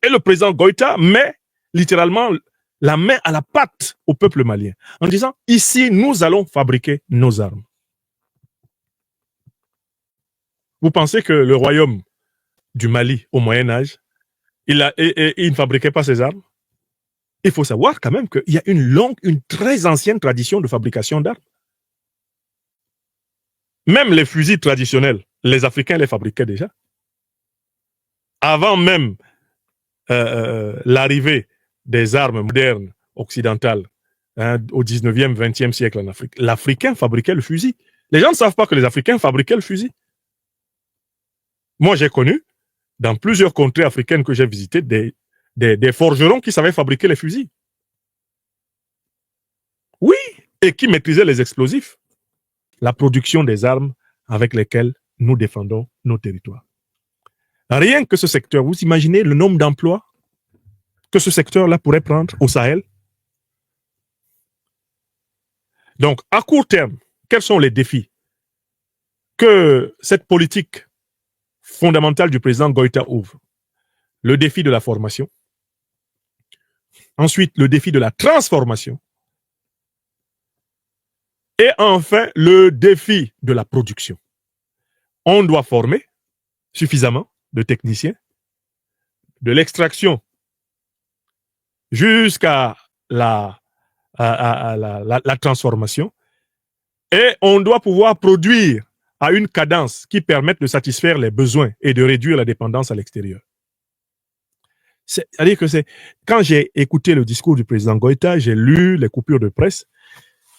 Et le président Goïta met littéralement la main à la pâte au peuple malien en disant, ici, nous allons fabriquer nos armes. Vous pensez que le royaume du Mali, au Moyen-Âge, il ne fabriquait pas ses armes? Il faut savoir quand même qu'il y a une très ancienne tradition de fabrication d'armes. Même les fusils traditionnels, les Africains les fabriquaient déjà. Avant même l'arrivée des armes modernes occidentales au 19e, 20e siècle en Afrique, l'Africain fabriquait le fusil. Les gens ne savent pas que les Africains fabriquaient le fusil. Moi, j'ai connu, dans plusieurs contrées africaines que j'ai visitées, des forgerons qui savaient fabriquer les fusils. Oui, et qui maîtrisaient les explosifs. La production des armes avec lesquelles nous défendons nos territoires. Rien que ce secteur, vous imaginez le nombre d'emplois que ce secteur-là pourrait prendre au Sahel? Donc, à court terme, quels sont les défis que cette politique fondamentale du président Goïta ouvre? Le défi de la formation. Ensuite, le défi de la transformation. Et enfin, le défi de la production. On doit former suffisamment de techniciens, de l'extraction jusqu'à la transformation, et on doit pouvoir produire à une cadence qui permette de satisfaire les besoins et de réduire la dépendance à l'extérieur. C'est-à-dire que quand j'ai écouté le discours du président Goïta, j'ai lu les coupures de presse,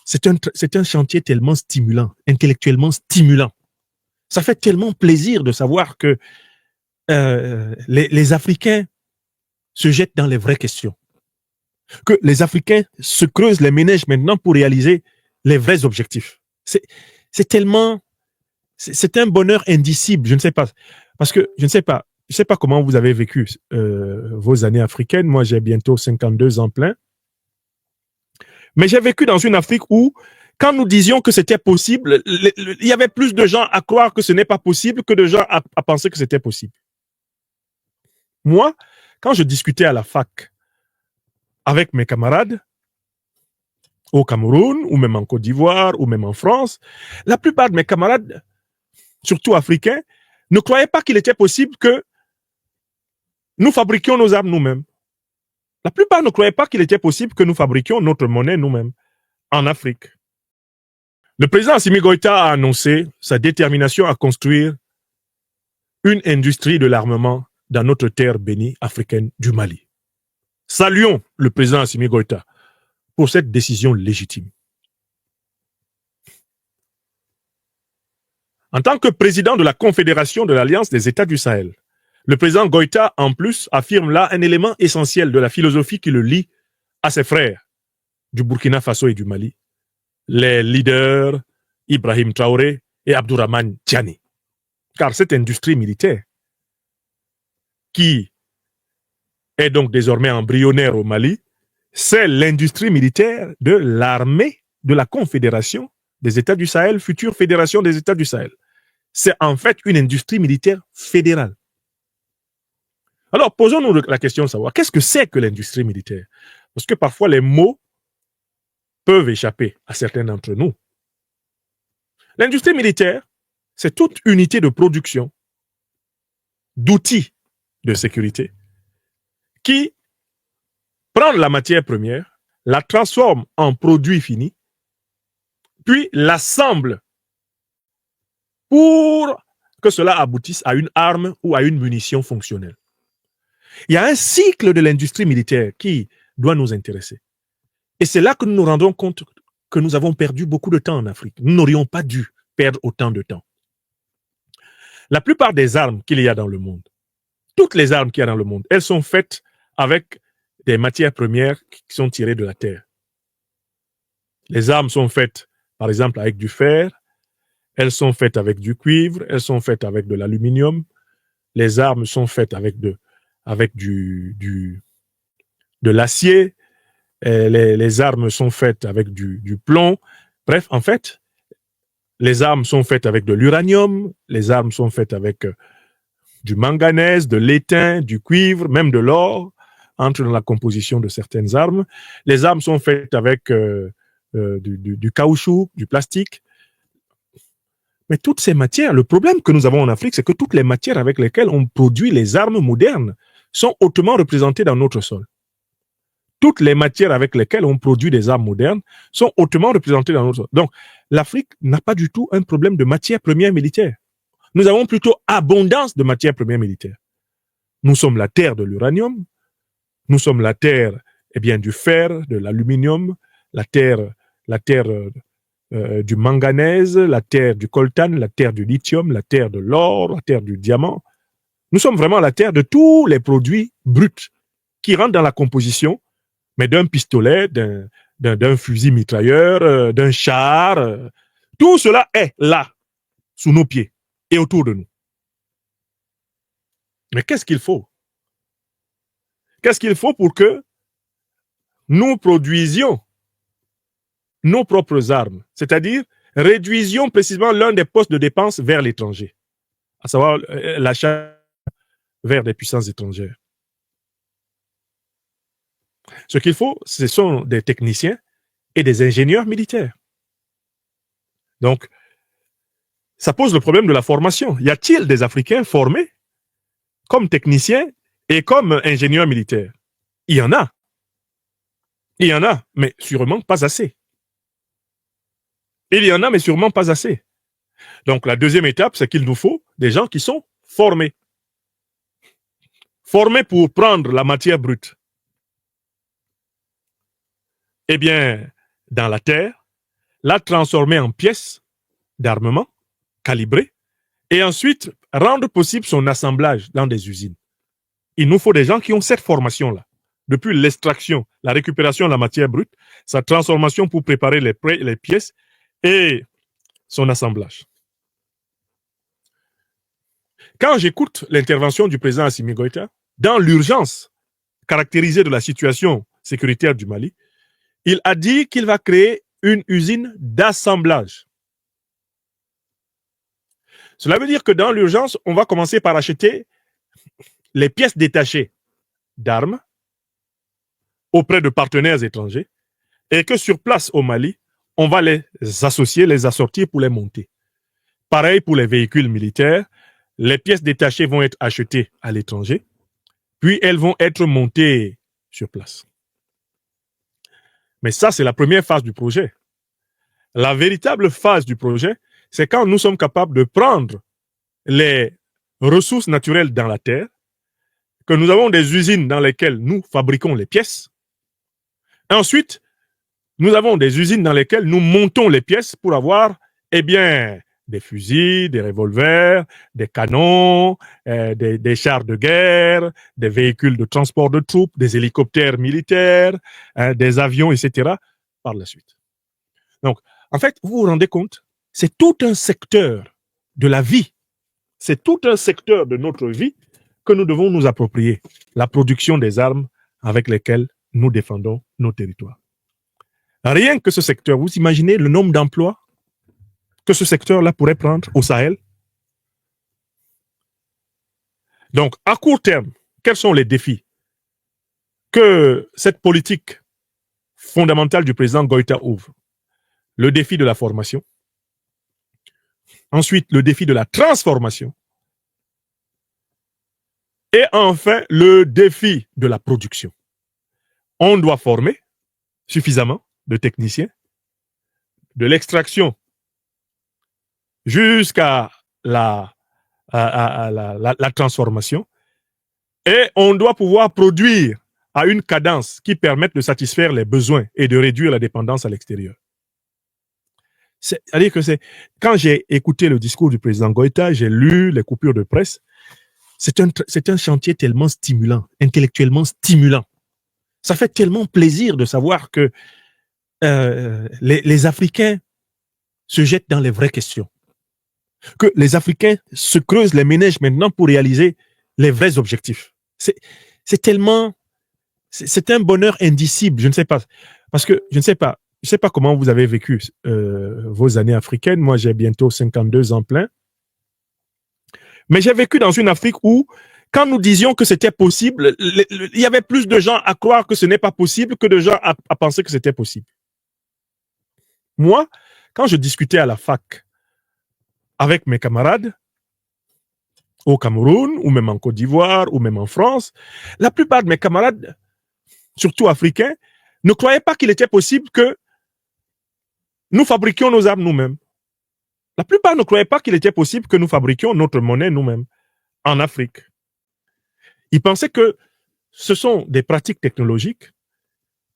c'est un chantier tellement stimulant, intellectuellement stimulant. Ça fait tellement plaisir de savoir que les Africains se jettent dans les vraies questions. Que les Africains se creusent les méninges maintenant pour réaliser les vrais objectifs. C'est tellement... C'est un bonheur indicible, je ne sais pas. Parce que je ne sais pas comment vous avez vécu vos années africaines. Moi, j'ai bientôt 52 ans plein. Mais j'ai vécu dans une Afrique où, quand nous disions que c'était possible, il y avait plus de gens à croire que ce n'est pas possible que de gens à penser que c'était possible. Moi, quand je discutais à la fac avec mes camarades, au Cameroun, ou même en Côte d'Ivoire, ou même en France, la plupart de mes camarades, surtout africains, ne croyaient pas qu'il était possible que nous fabriquions nos armes nous-mêmes. La plupart ne croyaient pas qu'il était possible que nous fabriquions notre monnaie nous-mêmes en Afrique. Le président Assimi Goïta a annoncé sa détermination à construire une industrie de l'armement dans notre terre bénie africaine du Mali. Saluons le président Assimi Goïta pour cette décision légitime. En tant que président de la Confédération de l'Alliance des États du Sahel, le président Goïta, en plus, affirme là un élément essentiel de la philosophie qui le lie à ses frères du Burkina Faso et du Mali, les leaders Ibrahim Traoré et Abdourahmane Tiani. Car cette industrie militaire, qui est donc désormais embryonnaire au Mali, c'est l'industrie militaire de l'armée de la Confédération des États du Sahel, future Fédération des États du Sahel. C'est en fait une industrie militaire fédérale. Alors, posons-nous la question de savoir, qu'est-ce que c'est que l'industrie militaire? Parce que parfois, les mots peuvent échapper à certains d'entre nous. L'industrie militaire, c'est toute unité de production d'outils de sécurité qui prend la matière première, la transforme en produit fini, puis l'assemble pour que cela aboutisse à une arme ou à une munition fonctionnelle. Il y a un cycle de l'industrie militaire qui doit nous intéresser. Et c'est là que nous nous rendons compte que nous avons perdu beaucoup de temps en Afrique. Nous n'aurions pas dû perdre autant de temps. La plupart des armes qu'il y a dans le monde, toutes les armes qu'il y a dans le monde, elles sont faites avec des matières premières qui sont tirées de la terre. Les armes sont faites, par exemple, avec du fer, elles sont faites avec du cuivre, elles sont faites avec de l'aluminium, les armes sont faites avec de l'acier, les armes sont faites avec du plomb. Bref, en fait, les armes sont faites avec de l'uranium, les armes sont faites avec du manganèse, de l'étain, du cuivre, même de l'or, entrent dans la composition de certaines armes. Les armes sont faites avec du caoutchouc, du plastique. Mais toutes ces matières, le problème que nous avons en Afrique, c'est que toutes les matières avec lesquelles on produit les armes modernes sont hautement représentées dans notre sol. Toutes les matières avec lesquelles on produit des armes modernes sont hautement représentées dans notre sol. Donc, l'Afrique n'a pas du tout un problème de matières premières militaires. Nous avons plutôt abondance de matières premières militaires. Nous sommes la terre de l'uranium, nous sommes la terre du fer, de l'aluminium, la terre du manganèse, la terre du coltan, la terre du lithium, la terre de l'or, la terre du diamant. Nous sommes vraiment la terre de tous les produits bruts qui rentrent dans la composition, mais d'un pistolet, d'un fusil mitrailleur, d'un char. Tout cela est là, sous nos pieds et autour de nous. Mais qu'est-ce qu'il faut? Qu'est-ce qu'il faut pour que nous produisions nos propres armes, c'est-à-dire réduisions précisément l'un des postes de dépenses vers l'étranger, à savoir l'achat vers des puissances étrangères. Ce qu'il faut, ce sont des techniciens et des ingénieurs militaires. Donc, ça pose le problème de la formation. Y a-t-il des Africains formés comme techniciens et comme ingénieurs militaires? Il y en a. Il y en a, mais sûrement pas assez. Il y en a, mais sûrement pas assez. Donc, la deuxième étape, c'est qu'il nous faut des gens qui sont formés. Formés pour prendre la matière brute. Eh bien, dans la terre, la transformer en pièces d'armement calibrées et ensuite rendre possible son assemblage dans des usines. Il nous faut des gens qui ont cette formation-là. Depuis l'extraction, la récupération de la matière brute, sa transformation pour préparer les pièces et son assemblage. Quand j'écoute l'intervention du président Assimi Goïta, dans l'urgence caractérisée de la situation sécuritaire du Mali, il a dit qu'il va créer une usine d'assemblage. Cela veut dire que dans l'urgence, on va commencer par acheter les pièces détachées d'armes auprès de partenaires étrangers et que sur place au Mali, on va les associer, les assortir pour les monter. Pareil pour les véhicules militaires, les pièces détachées vont être achetées à l'étranger, puis elles vont être montées sur place. Mais ça, c'est la première phase du projet. La véritable phase du projet, c'est quand nous sommes capables de prendre les ressources naturelles dans la terre, que nous avons des usines dans lesquelles nous fabriquons les pièces. Ensuite, nous avons des usines dans lesquelles nous montons les pièces pour avoir, des fusils, des revolvers, des canons, des chars de guerre, des véhicules de transport de troupes, des hélicoptères militaires, des avions, etc. par la suite. Donc, en fait, vous vous rendez compte, c'est tout un secteur de la vie, c'est tout un secteur de notre vie que nous devons nous approprier, la production des armes avec lesquelles nous défendons nos territoires. Rien que ce secteur, vous imaginez le nombre d'emplois que ce secteur-là pourrait prendre au Sahel? Donc, à court terme, quels sont les défis que cette politique fondamentale du président Goïta ouvre? Le défi de la formation. Ensuite, le défi de la transformation. Et enfin, le défi de la production. On doit former suffisamment de techniciens, de l'extraction jusqu'à la transformation, et on doit pouvoir produire à une cadence qui permette de satisfaire les besoins et de réduire la dépendance à l'extérieur. C'est-à-dire que quand j'ai écouté le discours du président Goïta, j'ai lu les coupures de presse, c'est un chantier tellement stimulant, intellectuellement stimulant. Ça fait tellement plaisir de savoir que les Africains se jettent dans les vraies questions. Que les Africains se creusent les méninges maintenant pour réaliser les vrais objectifs. C'est tellement... C'est un bonheur indicible, je ne sais pas. Parce que je ne sais pas comment vous avez vécu vos années africaines. Moi, j'ai bientôt 52 ans plein. Mais j'ai vécu dans une Afrique où, quand nous disions que c'était possible, il y avait plus de gens à croire que ce n'est pas possible que de gens à penser que c'était possible. Moi, quand je discutais à la fac avec mes camarades, au Cameroun, ou même en Côte d'Ivoire, ou même en France, la plupart de mes camarades, surtout africains, ne croyaient pas qu'il était possible que nous fabriquions nos armes nous-mêmes. La plupart ne croyaient pas qu'il était possible que nous fabriquions notre monnaie nous-mêmes en Afrique. Ils pensaient que ce sont des pratiques technologiques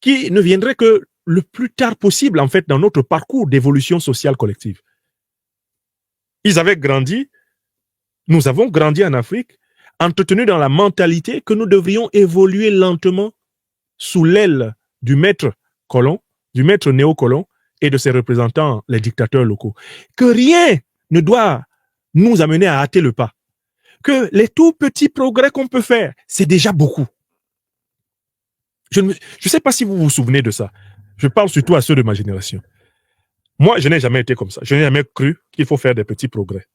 qui ne viendraient que le plus tard possible, en fait, dans notre parcours d'évolution sociale collective. Ils avaient grandi, nous avons grandi en Afrique, entretenus dans la mentalité que nous devrions évoluer lentement sous l'aile du maître colon, du maître néocolon et de ses représentants, les dictateurs locaux. Que rien ne doit nous amener à hâter le pas. Que les tout petits progrès qu'on peut faire, c'est déjà beaucoup. Je ne sais pas si vous vous souvenez de ça. Je parle surtout à ceux de ma génération. Moi, je n'ai jamais été comme ça. Je n'ai jamais cru qu'il faut faire des petits progrès.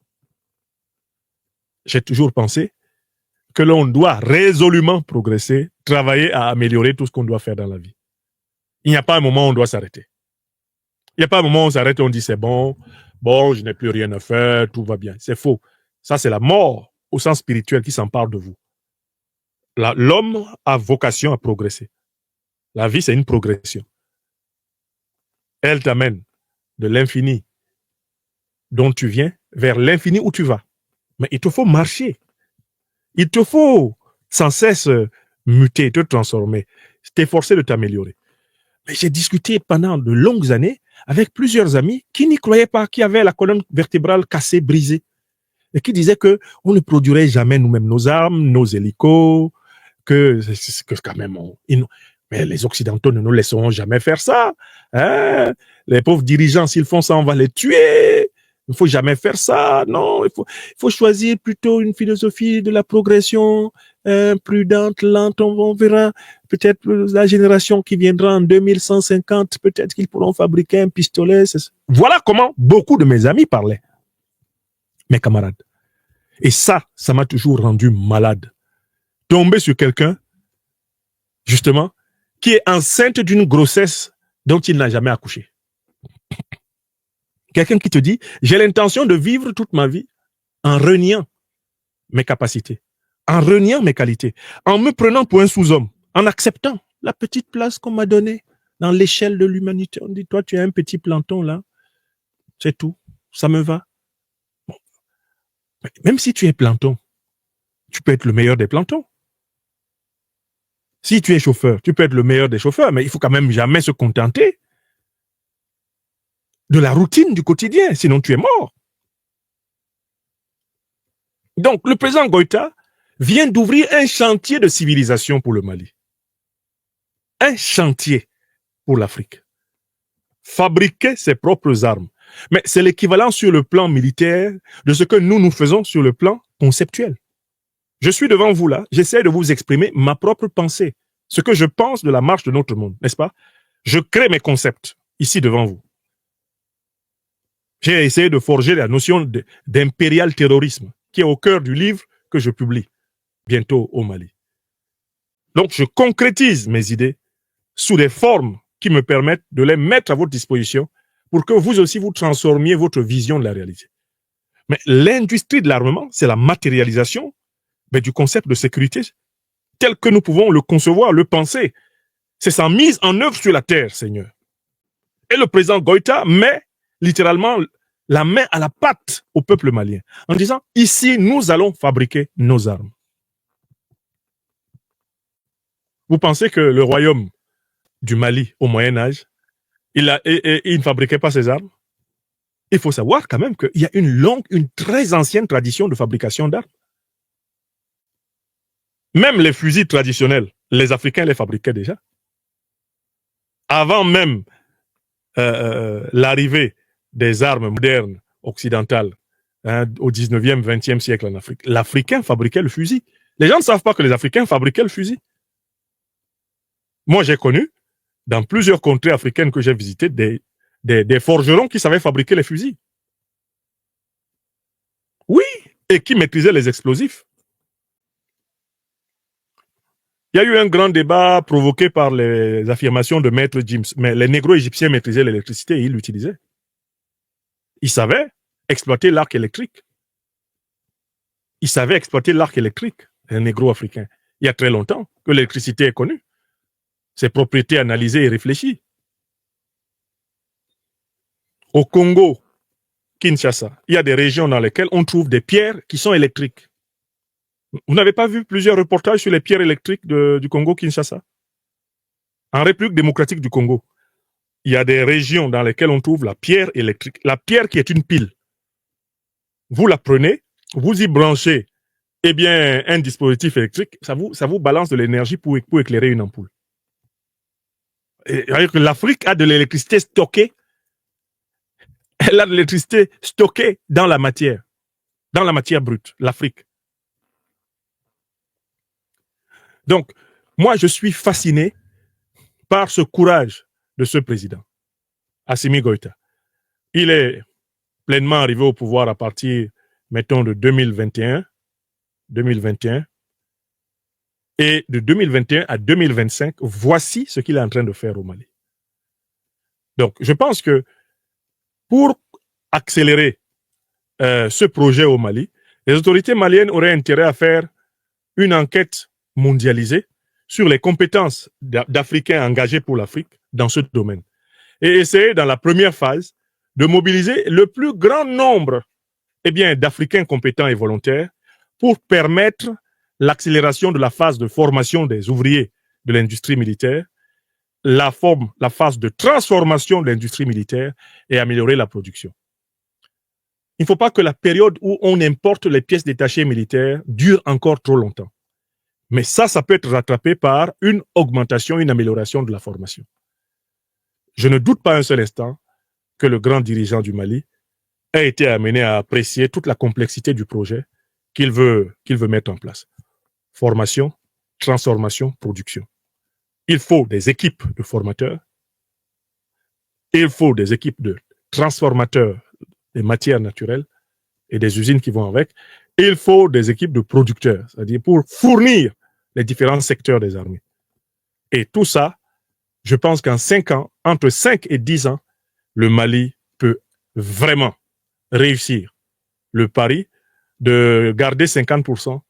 J'ai toujours pensé que l'on doit résolument progresser, travailler à améliorer tout ce qu'on doit faire dans la vie. Il n'y a pas un moment où on doit s'arrêter. Il n'y a pas un moment où on s'arrête et on dit c'est bon, je n'ai plus rien à faire, tout va bien. C'est faux. Ça, c'est la mort au sens spirituel qui s'empare de vous. L'homme a vocation à progresser. La vie, c'est une progression. Elle t'amène de l'infini dont tu viens vers l'infini où tu vas. Mais il te faut marcher. Il te faut sans cesse muter, te transformer, t'efforcer de t'améliorer. Mais j'ai discuté pendant de longues années avec plusieurs amis qui n'y croyaient pas, qui avaient la colonne vertébrale cassée, brisée, et qui disaient que on ne produirait jamais nous-mêmes nos armes, nos hélicos, que quand même, mais les Occidentaux ne nous laisseront jamais faire ça. Hein? Les pauvres dirigeants, s'ils font ça, on va les tuer. Il ne faut jamais faire ça. Non, il faut choisir plutôt une philosophie de la progression prudente, lente. On verra peut-être la génération qui viendra en 2150, peut-être qu'ils pourront fabriquer un pistolet. Voilà comment beaucoup de mes amis parlaient, mes camarades. Et ça m'a toujours rendu malade. Tomber sur quelqu'un, justement, qui est enceinte d'une grossesse dont il n'a jamais accouché. Quelqu'un qui te dit, j'ai l'intention de vivre toute ma vie en reniant mes capacités, en reniant mes qualités, en me prenant pour un sous-homme, en acceptant la petite place qu'on m'a donnée dans l'échelle de l'humanité. On dit, toi, tu es un petit planton là, c'est tout, ça me va. Bon. Même si tu es planton, tu peux être le meilleur des plantons. Si tu es chauffeur, tu peux être le meilleur des chauffeurs, mais il faut quand même jamais se contenter de la routine du quotidien, sinon tu es mort. Donc, le président Goïta vient d'ouvrir un chantier de civilisation pour le Mali. Un chantier pour l'Afrique. Fabriquer ses propres armes. Mais c'est l'équivalent sur le plan militaire de ce que nous faisons sur le plan conceptuel. Je suis devant vous là, j'essaie de vous exprimer ma propre pensée, ce que je pense de la marche de notre monde, n'est-ce pas? Je crée mes concepts ici devant vous. J'ai essayé de forger la notion d'impérial terrorisme qui est au cœur du livre que je publie bientôt au Mali. Donc, je concrétise mes idées sous des formes qui me permettent de les mettre à votre disposition pour que vous aussi vous transformiez votre vision de la réalité. Mais l'industrie de l'armement, c'est la matérialisation du concept de sécurité tel que nous pouvons le concevoir, le penser. C'est sa mise en œuvre sur la terre, Seigneur. Et le président Goïta met littéralement la main à la pâte au peuple malien en disant, ici, nous allons fabriquer nos armes. Vous pensez que le royaume du Mali au Moyen-Âge, il ne fabriquait pas ses armes? Il faut savoir quand même qu'il y a une très ancienne tradition de fabrication d'armes. Même les fusils traditionnels, les Africains les fabriquaient déjà. Avant même l'arrivée des armes modernes occidentales au 19e, 20e siècle en Afrique, l'Africain fabriquait le fusil. Les gens ne savent pas que les Africains fabriquaient le fusil. Moi, j'ai connu, dans plusieurs contrées africaines que j'ai visitées, des forgerons qui savaient fabriquer les fusils. Oui, et qui maîtrisait les explosifs. Il y a eu un grand débat provoqué par les affirmations de Maître James, mais les négro-égyptiens maîtrisaient l'électricité et ils l'utilisaient. Ils savaient exploiter l'arc électrique. Ils savaient exploiter l'arc électrique, les négro-africains. Il y a très longtemps que l'électricité est connue. Ses propriétés analysées et réfléchies. Au Congo, Kinshasa, il y a des régions dans lesquelles on trouve des pierres qui sont électriques. Vous n'avez pas vu plusieurs reportages sur les pierres électriques du Congo-Kinshasa? En République démocratique du Congo, il y a des régions dans lesquelles on trouve la pierre électrique. La pierre qui est une pile. Vous la prenez, vous y branchez eh bien, un dispositif électrique, ça vous balance de l'énergie pour éclairer une ampoule. L'Afrique a de l'électricité stockée. Elle a de l'électricité stockée dans la matière brute, l'Afrique. Donc, moi, je suis fasciné par ce courage de ce président, Assimi Goïta. Il est pleinement arrivé au pouvoir à partir, mettons, de 2021, et de 2021 à 2025, voici ce qu'il est en train de faire au Mali. Donc, je pense que pour accélérer ce projet au Mali, les autorités maliennes auraient intérêt à faire une enquête mondialisée sur les compétences d'Africains engagés pour l'Afrique dans ce domaine. Et essayer, dans la première phase, de mobiliser le plus grand nombre d'Africains compétents et volontaires pour permettre l'accélération de la phase de formation des ouvriers de l'industrie militaire, la phase de transformation de l'industrie militaire et améliorer la production. Il ne faut pas que la période où on importe les pièces détachées militaires dure encore trop longtemps. Mais ça peut être rattrapé par une augmentation, une amélioration de la formation. Je ne doute pas un seul instant que le grand dirigeant du Mali a été amené à apprécier toute la complexité du projet qu'il veut mettre en place. Formation, transformation, production. Il faut des équipes de formateurs, il faut des équipes de transformateurs des matières naturelles et des usines qui vont avec, il faut des équipes de producteurs, c'est-à-dire pour fournir les différents secteurs des armées. Et tout ça, je pense qu'en 5 ans, entre 5 et 10 ans, le Mali peut vraiment réussir le pari de garder 50%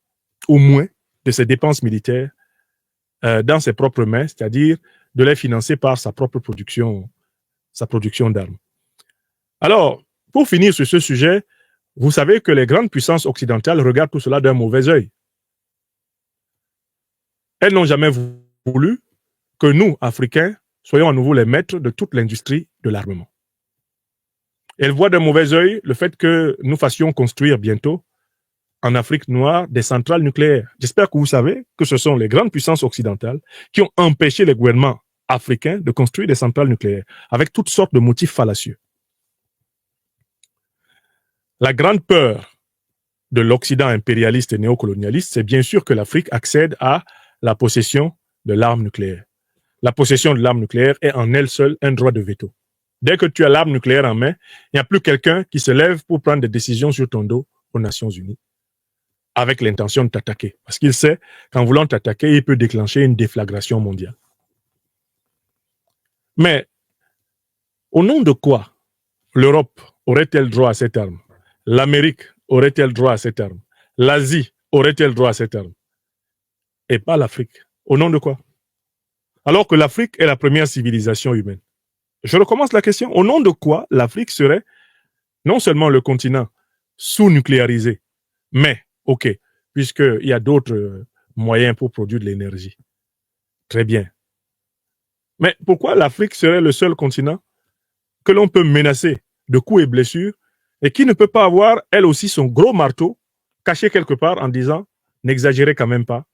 au moins de ses dépenses militaires dans ses propres mains, c'est-à-dire de les financer par sa propre production d'armes. Alors, pour finir sur ce sujet, vous savez que les grandes puissances occidentales regardent tout cela d'un mauvais œil. Elles n'ont jamais voulu que nous, Africains, soyons à nouveau les maîtres de toute l'industrie de l'armement. Elles voient d'un mauvais œil le fait que nous fassions construire bientôt en Afrique noire des centrales nucléaires. J'espère que vous savez que ce sont les grandes puissances occidentales qui ont empêché les gouvernements africains de construire des centrales nucléaires avec toutes sortes de motifs fallacieux. La grande peur de l'Occident impérialiste et néocolonialiste, c'est bien sûr que l'Afrique accède à la possession de l'arme nucléaire. La possession de l'arme nucléaire est en elle seule un droit de veto. Dès que tu as l'arme nucléaire en main, il n'y a plus quelqu'un qui se lève pour prendre des décisions sur ton dos aux Nations Unies avec l'intention de t'attaquer. Parce qu'il sait qu'en voulant t'attaquer, il peut déclencher une déflagration mondiale. Mais au nom de quoi l'Europe aurait-elle droit à cette arme? L'Amérique aurait-elle droit à cette arme? L'Asie aurait-elle droit à cette arme? Et pas l'Afrique. Au nom de quoi? Alors que l'Afrique est la première civilisation humaine. Je recommence la question. Au nom de quoi l'Afrique serait non seulement le continent sous-nucléarisé, mais, ok, puisqu'il y a d'autres moyens pour produire de l'énergie. Très bien. Mais pourquoi l'Afrique serait le seul continent que l'on peut menacer de coups et blessures et qui ne peut pas avoir, elle aussi, son gros marteau caché quelque part en disant « n'exagérez quand même pas,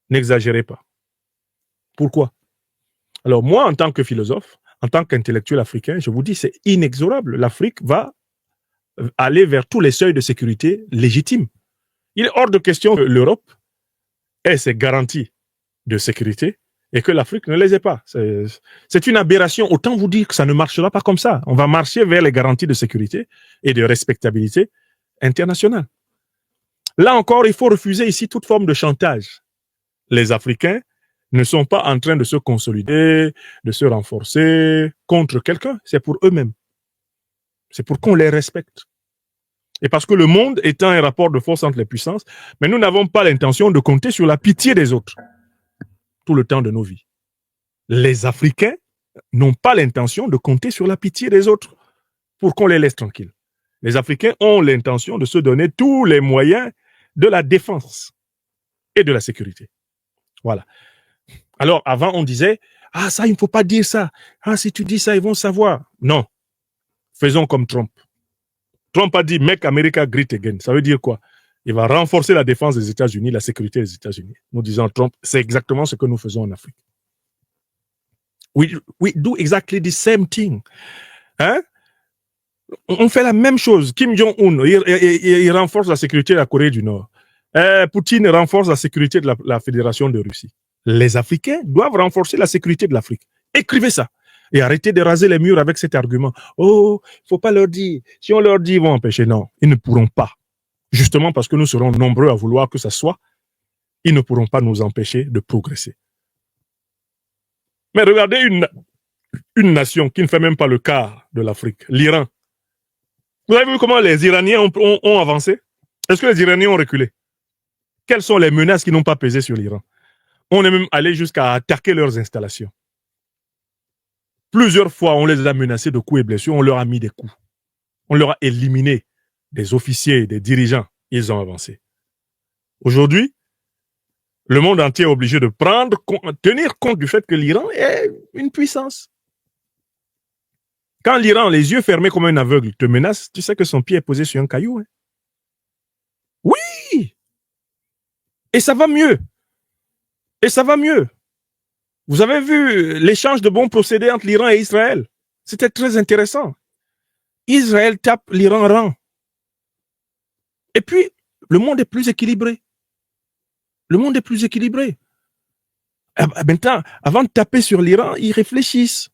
n'exagérez pas ». Pourquoi? Alors moi, en tant que philosophe, en tant qu'intellectuel africain, je vous dis, c'est inexorable. L'Afrique va aller vers tous les seuils de sécurité légitimes. Il est hors de question que l'Europe ait ses garanties de sécurité et que l'Afrique ne les ait pas. C'est une aberration. Autant vous dire que ça ne marchera pas comme ça. On va marcher vers les garanties de sécurité et de respectabilité internationale. Là encore, il faut refuser ici toute forme de chantage. Les Africains ne sont pas en train de se consolider, de se renforcer contre quelqu'un. C'est pour eux-mêmes. C'est pour qu'on les respecte. Et parce que le monde étant un rapport de force entre les puissances, mais nous n'avons pas l'intention de compter sur la pitié des autres tout le temps de nos vies. Les Africains n'ont pas l'intention de compter sur la pitié des autres pour qu'on les laisse tranquilles. Les Africains ont l'intention de se donner tous les moyens de la défense et de la sécurité. Voilà. Alors, avant, on disait, ah, ça, il ne faut pas dire ça. Ah, si tu dis ça, ils vont savoir. Non. Faisons comme Trump. Trump a dit, make America great again. Ça veut dire quoi? Il va renforcer la défense des États-Unis, la sécurité des États-Unis. Nous disons Trump, c'est exactement ce que nous faisons en Afrique. We do exactly the same thing. Hein? On fait la même chose. Kim Jong-un, il renforce la sécurité de la Corée du Nord. Poutine renforce la sécurité de la Fédération de Russie. Les Africains doivent renforcer la sécurité de l'Afrique. Écrivez ça. Et arrêtez de raser les murs avec cet argument. Oh, il ne faut pas leur dire. Si on leur dit, ils vont empêcher. Non, ils ne pourront pas. Justement parce que nous serons nombreux à vouloir que ça soit, ils ne pourront pas nous empêcher de progresser. Mais regardez une nation qui ne fait même pas le quart de l'Afrique, l'Iran. Vous avez vu comment les Iraniens ont avancé? Est-ce que les Iraniens ont reculé? Quelles sont les menaces qui n'ont pas pesé sur l'Iran? On est même allé jusqu'à attaquer leurs installations. Plusieurs fois, on les a menacés de coups et blessures, on leur a mis des coups. On leur a éliminé des officiers, des dirigeants. Ils ont avancé. Aujourd'hui, le monde entier est obligé de tenir compte du fait que l'Iran est une puissance. Quand l'Iran, les yeux fermés comme un aveugle, te menace, tu sais que son pied est posé sur un caillou. Hein? Oui! Et ça va mieux. Et ça va mieux. Vous avez vu l'échange de bons procédés entre l'Iran et Israël. C'était très intéressant. Israël tape, l'Iran rend. Et puis, le monde est plus équilibré. Le monde est plus équilibré. Maintenant, avant de taper sur l'Iran, ils réfléchissent.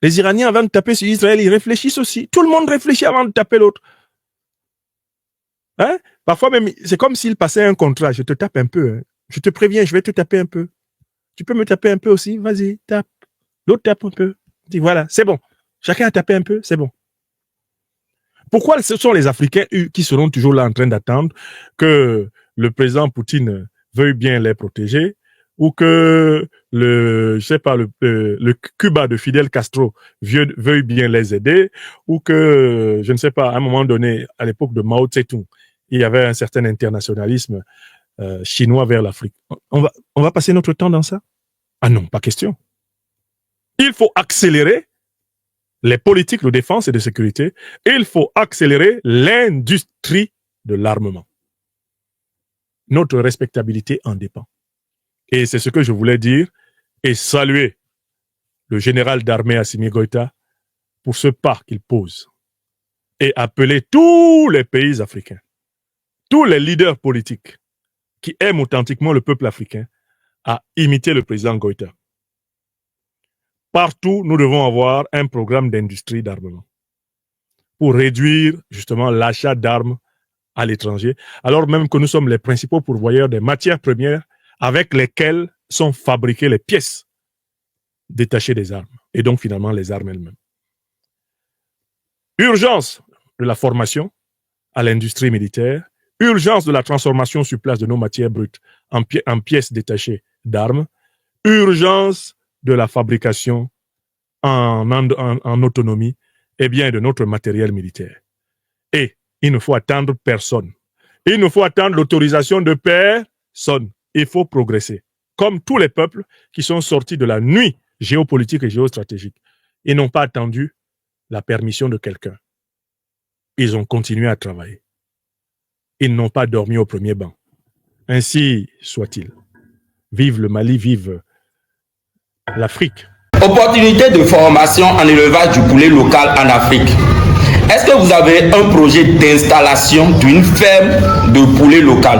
Les Iraniens, avant de taper sur Israël, ils réfléchissent aussi. Tout le monde réfléchit avant de taper l'autre. Hein? Parfois même, c'est comme s'ils passaient un contrat. Je te tape un peu. Hein. Je te préviens, je vais te taper un peu. Tu peux me taper un peu aussi? Vas-y, tape. L'autre tape un peu. Dis, voilà, c'est bon. Chacun a tapé un peu, c'est bon. Pourquoi ce sont les Africains qui seront toujours là en train d'attendre que le président Poutine veuille bien les protéger ou que le Cuba de Fidel Castro veuille bien les aider ou que, je ne sais pas, à un moment donné, à l'époque de Mao Tse-tung, il y avait un certain internationalisme chinois vers l'Afrique. On va passer notre temps dans ça? Ah non, pas question. Il faut accélérer les politiques de défense et de sécurité, et il faut accélérer l'industrie de l'armement. Notre respectabilité en dépend. Et c'est ce que je voulais dire et saluer le général d'armée Assimi Goïta pour ce pas qu'il pose et appeler tous les pays africains, tous les leaders politiques qui aiment authentiquement le peuple africain à imiter le président Goïta. Partout, nous devons avoir un programme d'industrie d'armement pour réduire justement l'achat d'armes à l'étranger, alors même que nous sommes les principaux pourvoyeurs des matières premières avec lesquelles sont fabriquées les pièces détachées des armes, et donc finalement les armes elles-mêmes. Urgence de la formation à l'industrie militaire, urgence de la transformation sur place de nos matières brutes en pièces détachées d'armes, urgence de la fabrication en autonomie et bien de notre matériel militaire. Et il ne faut attendre personne. Il ne faut attendre l'autorisation de personne. Il faut progresser. Comme tous les peuples qui sont sortis de la nuit géopolitique et géostratégique. Ils n'ont pas attendu la permission de quelqu'un. Ils ont continué à travailler. Ils n'ont pas dormi au premier banc. Ainsi soit-il. Vive le Mali, vive l'Afrique. Opportunité de formation en élevage du poulet local en Afrique. Est-ce que vous avez un projet d'installation d'une ferme de poulet local?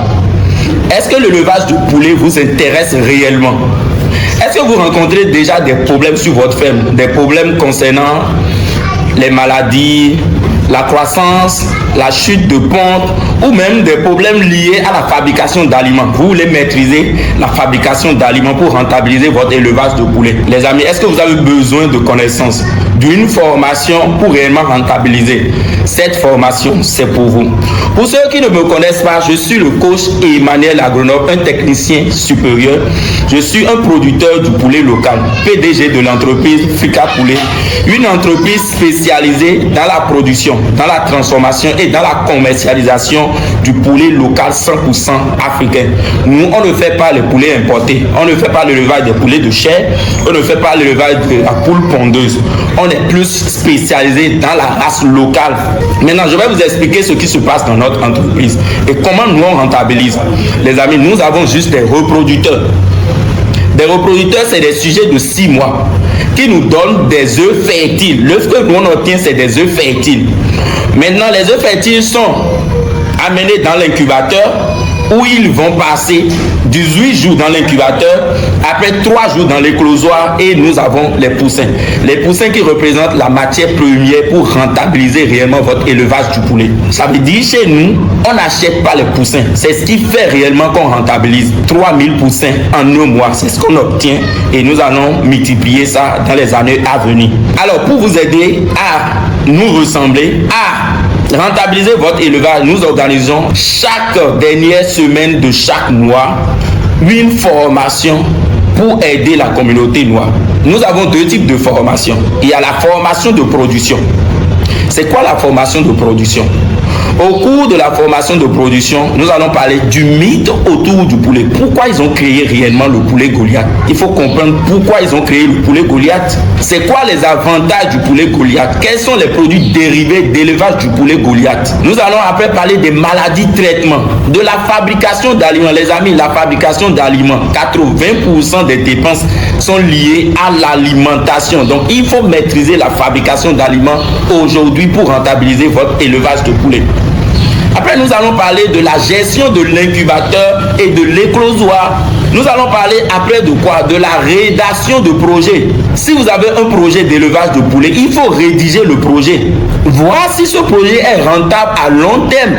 Est-ce que l'élevage du poulet vous intéresse réellement? Est-ce que vous rencontrez déjà des problèmes sur votre ferme? Des problèmes concernant les maladies, la croissance, la chute de ponte ou même des problèmes liés à la fabrication d'aliments. Vous voulez maîtriser la fabrication d'aliments pour rentabiliser votre élevage de poulets. Les amis, est-ce que vous avez besoin de connaissances, d'une formation pour réellement rentabiliser? Cette formation, c'est pour vous. Pour ceux qui ne me connaissent pas, je suis le coach Emmanuel Agronome, un technicien supérieur. Je suis un producteur du poulet local, PDG de l'entreprise Fika Poulet, une entreprise spécialisée dans la production, dans la transformation et dans la commercialisation du poulet local 100% africain. Nous, on ne fait pas les poulets importés, on ne fait pas l'élevage des poulets de chair, on ne fait pas l'élevage de la poule pondeuse. On est plus spécialisé dans la race locale. Maintenant, je vais vous expliquer ce qui se passe dans notre entreprise et comment nous on rentabilise. Les amis, nous avons juste des reproducteurs. Des reproducteurs, c'est des sujets de 6 mois qui nous donnent des œufs fertiles. L'œuf que nous on obtient, c'est des œufs fertiles. Maintenant, les œufs fertiles sont amenés dans l'incubateur où ils vont passer 18 jours dans l'incubateur, après 3 jours dans l'éclosoir et nous avons les poussins. Les poussins qui représentent la matière première pour rentabiliser réellement votre élevage du poulet. Ça veut dire chez nous, on n'achète pas les poussins. C'est ce qui fait réellement qu'on rentabilise 3000 poussins en 1 mois. C'est ce qu'on obtient et nous allons multiplier ça dans les années à venir. Alors pour vous aider à nous ressembler, à rentabiliser votre élevage, nous organisons chaque dernière semaine de chaque mois une formation pour aider la communauté noire. Nous avons 2 types de formation. Il y a la formation de production. C'est quoi la formation de production? Au cours de la formation de production, nous allons parler du mythe autour du poulet. Pourquoi ils ont créé réellement le poulet Goliath? Il faut comprendre pourquoi ils ont créé le poulet Goliath. C'est quoi les avantages du poulet Goliath? Quels sont les produits dérivés d'élevage du poulet Goliath? Nous allons après parler des maladies de traitement, de la fabrication d'aliments. Les amis, la fabrication d'aliments, 80% des dépenses sont liées à l'alimentation. Donc, il faut maîtriser la fabrication d'aliments aujourd'hui pour rentabiliser votre élevage de poulet. Après, nous allons parler de la gestion de l'incubateur et de l'éclosoir. Nous allons parler après de quoi? De la rédaction de projet. Si vous avez un projet d'élevage de poulet, il faut rédiger le projet. Voir si ce projet est rentable à long terme.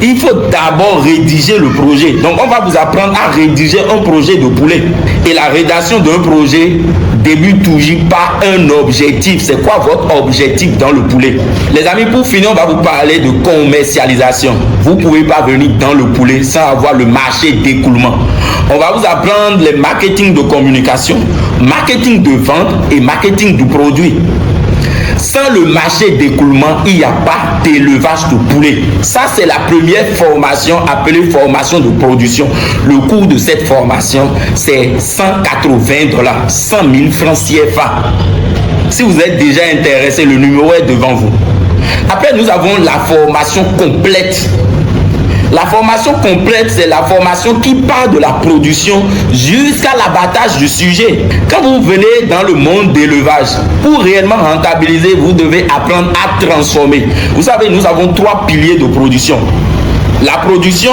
Il faut d'abord rédiger le projet. Donc, on va vous apprendre à rédiger un projet de poulet. Et la rédaction d'un projet débute toujours par un objectif. C'est quoi votre objectif dans le poulet? Les amis, pour finir, on va vous parler de commercialisation. Vous ne pouvez pas venir dans le poulet sans avoir le marché d'écoulement. On va vous apprendre les marketing de communication, marketing de vente et marketing du produit. Sans le marché d'écoulement, il n'y a pas d'élevage de poulet. Ça, c'est la première formation appelée formation de production. Le coût de cette formation, c'est 180 $, 100 000 francs CFA. Si vous êtes déjà intéressé, le numéro est devant vous. Après, nous avons la formation complète. La formation complète, c'est la formation qui part de la production jusqu'à l'abattage du sujet. Quand vous venez dans le monde d'élevage, pour réellement rentabiliser, vous devez apprendre à transformer. Vous savez, nous avons 3 piliers de production. La production,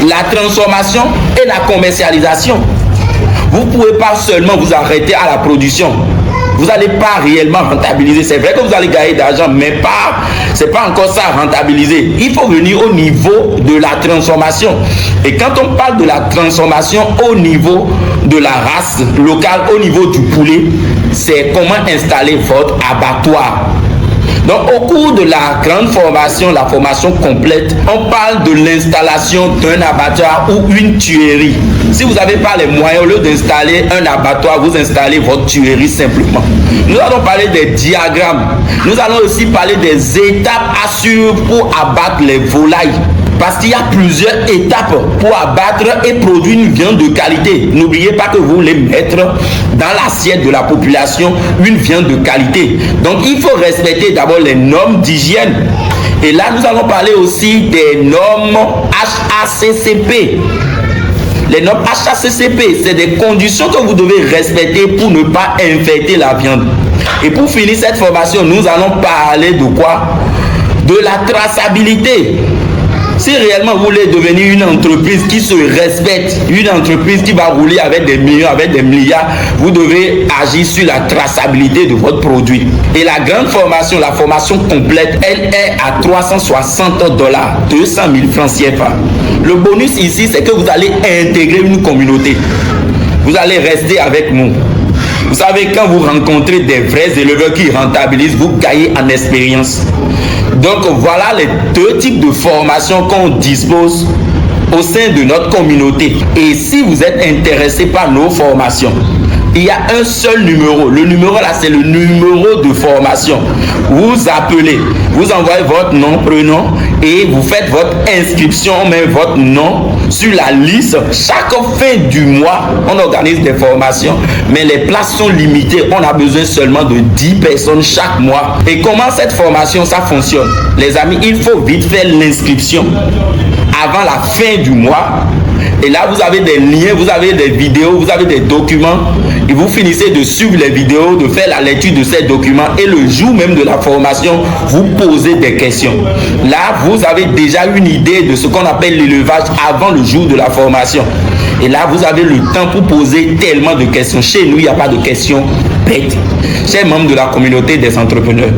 la transformation et la commercialisation. Vous ne pouvez pas seulement vous arrêter à la production. Vous n'allez pas réellement rentabiliser. C'est vrai que vous allez gagner d'argent, mais c'est pas encore ça rentabiliser. Il faut venir au niveau de la transformation. Et quand on parle de la transformation au niveau de la race locale, au niveau du poulet, c'est comment installer votre abattoir. Donc, au cours de la grande formation, la formation complète, on parle de l'installation d'un abattoir ou une tuerie. Si vous n'avez pas les moyens, au lieu d'installer un abattoir, vous installez votre tuerie simplement. Nous allons parler des diagrammes. Nous allons aussi parler des étapes à suivre pour abattre les volailles. Parce qu'il y a plusieurs étapes pour abattre et produire une viande de qualité. N'oubliez pas que vous voulez mettre dans l'assiette de la population une viande de qualité. Donc, il faut respecter d'abord les normes d'hygiène. Et là, nous allons parler aussi des normes HACCP. Les normes HACCP, c'est des conditions que vous devez respecter pour ne pas infecter la viande. Et pour finir cette formation, nous allons parler de quoi? De la traçabilité. Si réellement vous voulez devenir une entreprise qui se respecte, une entreprise qui va rouler avec des millions, avec des milliards, vous devez agir sur la traçabilité de votre produit. Et la grande formation, la formation complète, elle est à $360, 200 000 francs CFA. Le bonus ici, c'est que vous allez intégrer une communauté. Vous allez rester avec nous. Vous savez, quand vous rencontrez des vrais éleveurs qui rentabilisent, vous gagnez en expérience. Donc voilà les deux types de formations qu'on dispose au sein de notre communauté. Et si vous êtes intéressé par nos formations, il y a un seul numéro. Le numéro là, c'est le numéro de formation. Vous appelez, vous envoyez votre nom, prénom et vous faites votre inscription, on met votre nom sur la liste. Chaque fin du mois, on organise des formations, mais les places sont limitées. On a besoin seulement de 10 personnes chaque mois. Et comment cette formation, ça fonctionne? Les amis, il faut vite faire l'inscription avant la fin du mois. Et là, vous avez des liens, vous avez des vidéos, vous avez des documents. Et vous finissez de suivre les vidéos, de faire la lecture de ces documents. Et le jour même de la formation, vous posez des questions. Là, vous avez déjà une idée de ce qu'on appelle l'élevage avant le jour de la formation. Et là, vous avez le temps pour poser tellement de questions. Chez nous, il n'y a pas de questions bêtes. Chers membres de la communauté des entrepreneurs,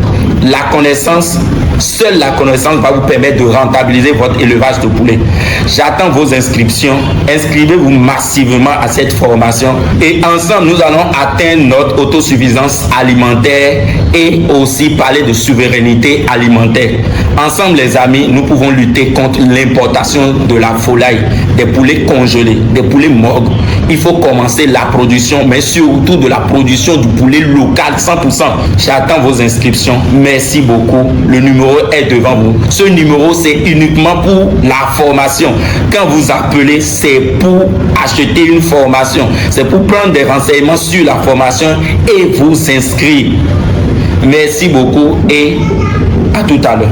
la connaissance, seule la connaissance va vous permettre de rentabiliser votre élevage de poulets. J'attends vos inscriptions. Inscrivez-vous massivement à cette formation et ensemble, nous allons atteindre notre autosuffisance alimentaire et aussi parler de souveraineté alimentaire. Ensemble, les amis, nous pouvons lutter contre l'importation de la volaille, des poulets congelés, des poulets morts. Il faut commencer la production, mais surtout de la production du poulet local 100%. J'attends vos inscriptions. Merci beaucoup. Le numéro est devant vous. Ce numéro, c'est uniquement pour la formation. Quand vous appelez, c'est pour acheter une formation. C'est pour prendre des renseignements sur la formation et vous inscrire. Merci beaucoup et à tout à l'heure.